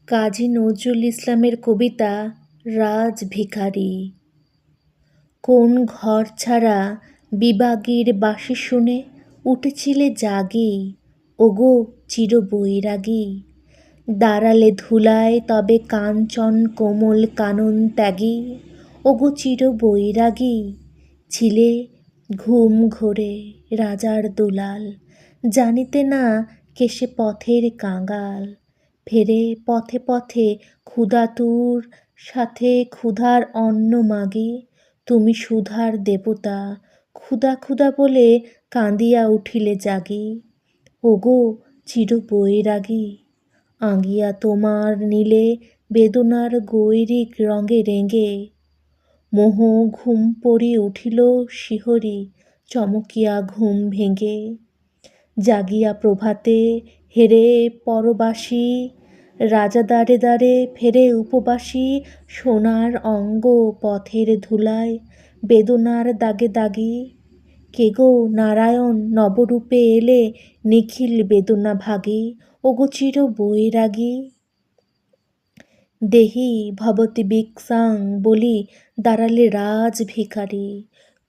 কাজী নজরুল ইসলামের কবিতা রাজভিখারী। কোন ঘর ছাড়া বিবাগীর বাঁশি শুনে উঠেছিলে জাগি, ওগো চিরবৈরাগী। দাঁড়ালে ধুলায় তবে কাঞ্চন কোমল কানন ত্যাগী, ওগো চিরবৈরাগী। ছিলে ঘুম ঘোরে রাজার দুলাল, জানিতে না কে সে পথের কাঙাল। ফেরে পথে পথে ক্ষুধাতুর সাথে ক্ষুধার অন্ন মাগি। তুমি সুধার দেবতা, ক্ষুধা ক্ষুধা বলে কাঁদিয়া উঠিলে জাগি, ওগো চিরবৈরাগী। আঁগিয়া তোমার নীলে বেদনার গৈরিক রঙে রেঙে, মোহ ঘুম পড়ি উঠিল শিহরি চমকিয়া ঘুম ভেঙে। জাগিয়া প্রভাতে হেরে পরবাসী, রাজা দ্বারে দ্বারে ফেরে উপবাসী। সোনার অঙ্গ পথের ধুলায় বেদনার দাগে দাগি। কে গো নারায়ণ নবরূপে এলে নিখিল বেদনা ভাগী, ওগো চিরবৈরাগী। দেহি ভবতি ভিক্ষাং বলি দাঁড়ালে রাজভিখারী।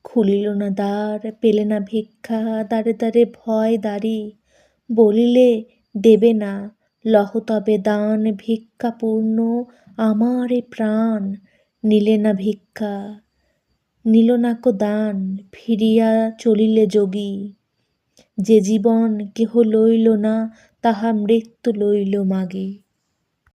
খুলিল না দ্বার পেলে না ভিক্ষা, দ্বারে দ্বারে ভয় দাঁড়ি। বলিলে দেবে না, লহ তবে দান ভিক্ষা পূর্ণ আমার এ প্রাণ। নিলে না ভিক্ষা, নিল না কো দান, ফিরিয়া চলিলে যোগী। যে জীবন কেহ লইল না, তাহা মৃত্যু লইল মাগি।